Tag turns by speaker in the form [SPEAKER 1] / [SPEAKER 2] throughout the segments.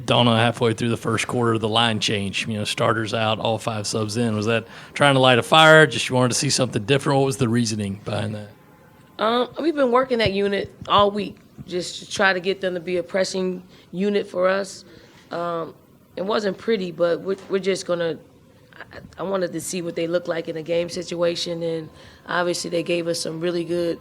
[SPEAKER 1] Donna halfway through the first quarter, the line change, starters out, all 5 subs in. Was that trying to light a fire? Just you wanted to see something different? What was the reasoning behind that?
[SPEAKER 2] We've been working that unit all week, just to try to get them to be a pressing unit for us. It wasn't pretty, but we're just gonna. I wanted to see what they look like in a game situation, and obviously they gave us some really good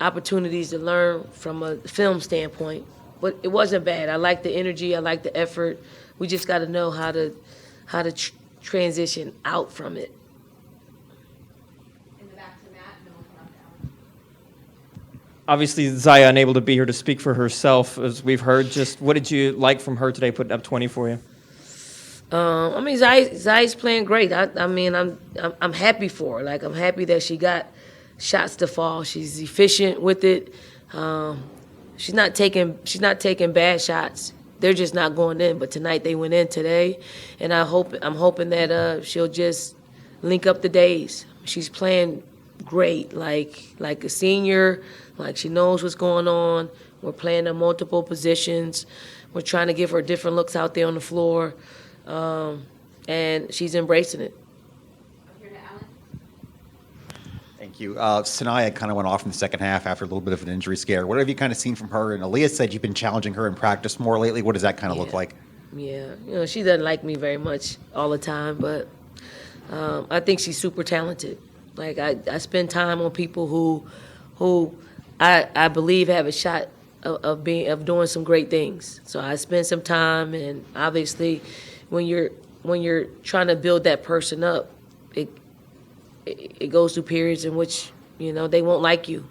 [SPEAKER 2] opportunities to learn from a film standpoint. But it wasn't bad. I like the energy. I like the effort. We just got to know how to transition out from it.
[SPEAKER 3] In the back to Matt, and then we'll come up down.
[SPEAKER 4] Obviously, Zaya unable to be here to speak for herself, as we've heard. Just what did you like from her today, putting up 20 for you?
[SPEAKER 2] Zai's playing great. I'm happy for her. Like, I'm happy that she got shots to fall. She's efficient with it. She's not taking bad shots. They're just not going in. But tonight they went in today, and I'm hoping that she'll just link up the days. She's playing great, like a senior. Like, she knows what's going on. We're playing in multiple positions. We're trying to give her different looks out there on the floor, and she's embracing it.
[SPEAKER 3] Up here to Alan.
[SPEAKER 5] Thank you. Sanaya kind of went off in the second half after a little bit of an injury scare. What have you kind of seen from her? And Aaliyah said you've been challenging her in practice more lately. What does that kind of look like?
[SPEAKER 2] Yeah, she doesn't like me very much all the time, but I think she's super talented. Like, I spend time on people who I believe have a shot of doing some great things. So I spend some time, and obviously, when you're trying to build that person up, it goes through periods in which they won't like you.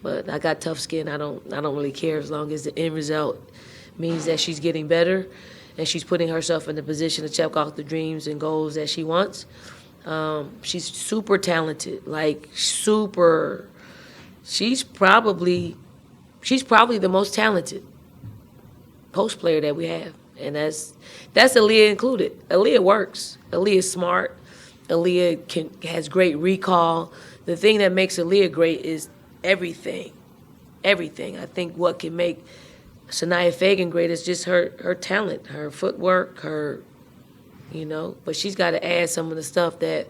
[SPEAKER 2] But I got tough skin. I don't really care, as long as the end result means that she's getting better, and she's putting herself in the position to check off the dreams and goals that she wants. She's super talented, like super. She's probably the most talented post player that we have, and that's Aaliyah included. Aaliyah works. Aaliyah's smart. Aaliyah has great recall. The thing that makes Aaliyah great is everything. Everything. I think what can make Sanaya Fagan great is just her talent, her footwork, her. But she's got to add some of the stuff that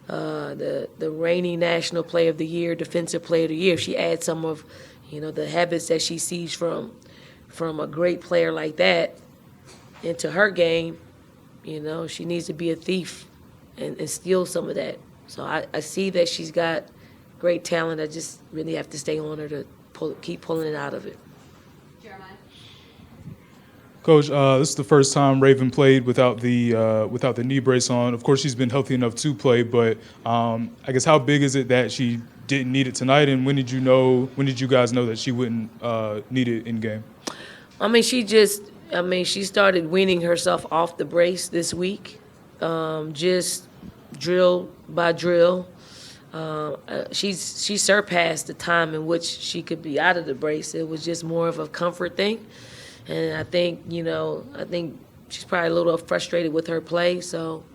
[SPEAKER 2] the reigning National Player of the Year, Defensive Player of the Year. If she adds some of, the habits that she sees from a great player like that into her game, she needs to be a thief and steal some of that. So I see that she's got great talent. I just really have to stay on her to keep pulling it out of it.
[SPEAKER 3] Jeremiah.
[SPEAKER 6] Coach, this is the first time Raven played without the knee brace on. Of course, she's been healthy enough to play, but I guess how big is it that she didn't need it tonight, and when did you guys know that she wouldn't need it in game?
[SPEAKER 2] She started weaning herself off the brace this week, just drill by drill. She surpassed the time in which she could be out of the brace. It was just more of a comfort thing. And I think she's probably a little frustrated with her play. So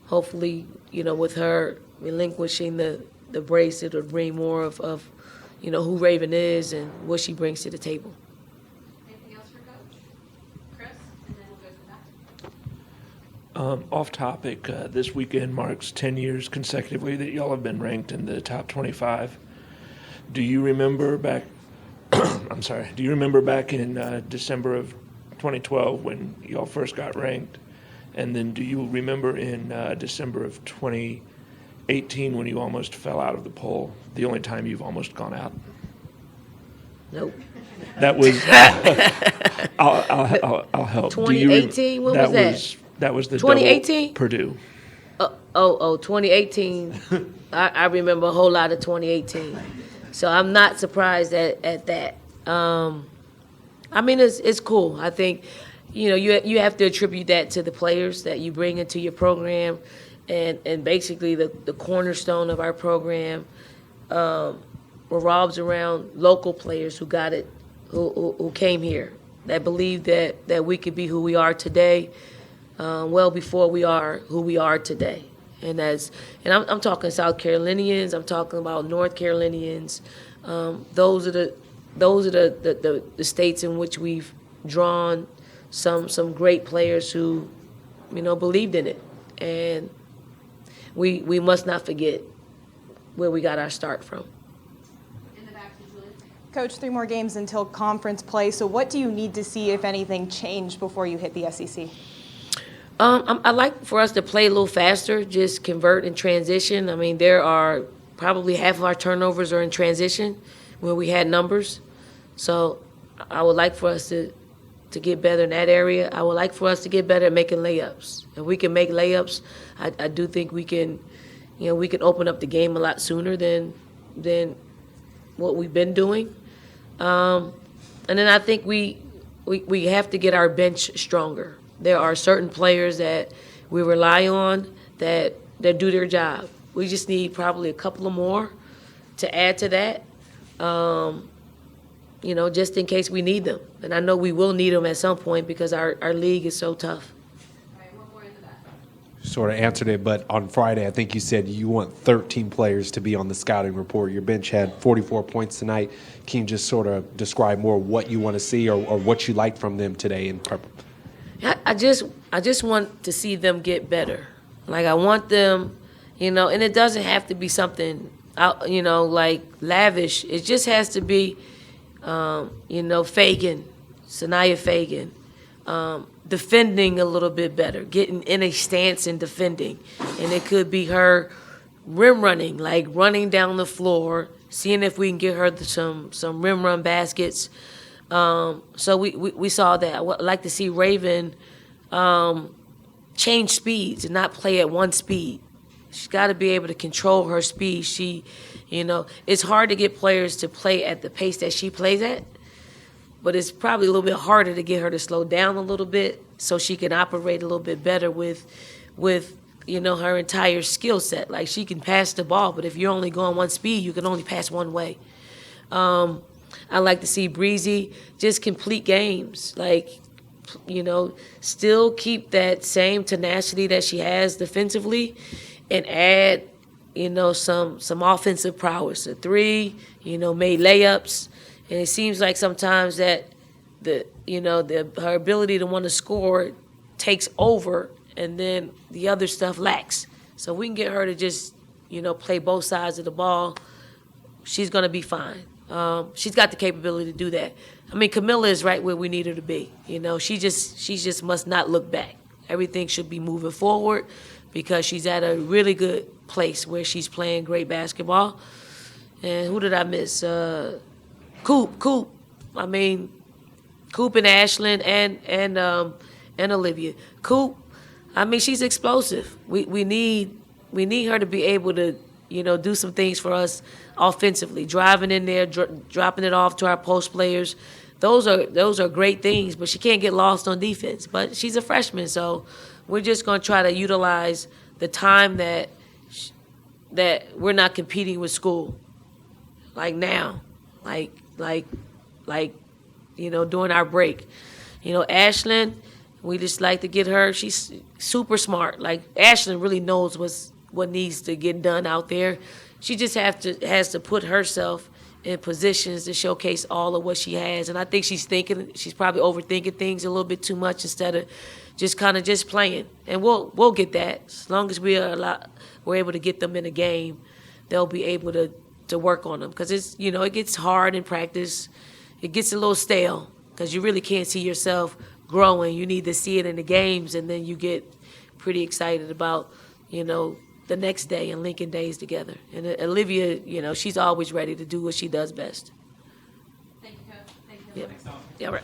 [SPEAKER 2] hopefully, with her relinquishing the brace, it'll bring more of who Raven is and what she brings to the table.
[SPEAKER 3] Anything else for Coach? Chris, and then we'll go to the back.
[SPEAKER 7] Off topic, this weekend marks 10 years consecutively that y'all have been ranked in the top 25. Do you remember back in December of 2012 when y'all first got ranked? And then do you remember in December of 2018 when you almost fell out of the poll, the only time you've almost gone out?
[SPEAKER 2] Nope.
[SPEAKER 7] That was, I'll help.
[SPEAKER 2] 2018, when was that?
[SPEAKER 7] That was the
[SPEAKER 2] 2018?
[SPEAKER 7] Purdue.
[SPEAKER 2] 2018. I remember a whole lot of 2018. So I'm not surprised at that. It's cool. I think, you have to attribute that to the players that you bring into your program, and basically the cornerstone of our program revolves around local players who got it, who came here, that believed that we could be who we are today, well before we are who we are today. And I'm talking South Carolinians. I'm talking about North Carolinians. Those are the states in which we've drawn some great players who, believed in it. And we must not forget where we got our start from.
[SPEAKER 3] In the back to Julie.
[SPEAKER 8] Coach, 3 more games until conference play. So what do you need to see, if anything, change before you hit the SEC?
[SPEAKER 2] I'd like for us to play a little faster, just convert and transition. I mean, there are probably half of our turnovers are in transition where we had numbers. So I would like for us to get better in that area. I would like for us to get better at making layups. If we can make layups, I do think we can, we can open up the game a lot sooner than what we've been doing. And then I think we have to get our bench stronger. There are certain players that we rely on that do their job. We just need probably a couple of more to add to that, just in case we need them. And I know we will need them at some point because our league is so tough.
[SPEAKER 3] All right, one more in the back.
[SPEAKER 9] Sort of answered it, but on Friday, I think you said you want 13 players to be on the scouting report. Your bench had 44 points tonight. Can you just sort of describe more what you want to see or what you liked from them today in prep?
[SPEAKER 2] I just want to see them get better. Like, I want them, and it doesn't have to be something out, like lavish. It just has to be, Fagan, Sanaya Fagan, defending a little bit better, getting in a stance and defending. And it could be her rim running, like running down the floor, seeing if we can get her some rim run baskets. So we saw that. I would like to see Raven change speeds and not play at one speed. She's got to be able to control her speed. It's hard to get players to play at the pace that she plays at, but it's probably a little bit harder to get her to slow down a little bit so she can operate a little bit better with her entire skill set. Like, she can pass the ball, but if you're only going one speed, you can only pass one way. I like to see Breezy just complete games, still keep that same tenacity that she has defensively and add, some offensive prowess. A 3, made layups. And it seems like sometimes that her ability to want to score takes over and then the other stuff lacks. So we can get her to just, play both sides of the ball. She's going to be fine. She's got the capability to do that. I mean, Camilla is right where we need her to be. She just must not look back. Everything should be moving forward because she's at a really good place where she's playing great basketball. And who did I miss? Coop. I mean, Coop and Ashlyn and Olivia. Coop, I mean, she's explosive. We need her to be able to, do some things for us offensively, driving in there, dropping it off to our post players. Those are great things, but she can't get lost on defense. But she's a freshman, so we're just going to try to utilize the time that we're not competing with school, like now, like during our break. Ashlyn, we just like to get her. She's super smart. Like, Ashlyn really knows what needs to get done out there. She just has to put herself in positions to showcase all of what she has. And I think she's probably overthinking things a little bit too much instead of just playing. And we'll get that. As long as we're able to get them in a game, they'll be able to work on them. Because it gets hard in practice. It gets a little stale because you really can't see yourself growing. You need to see it in the games, and then you get pretty excited about, the next day and linking days together. And Olivia, she's always ready to do what she does best.
[SPEAKER 3] Thank you, Coach. Thank you.
[SPEAKER 2] Yeah, right.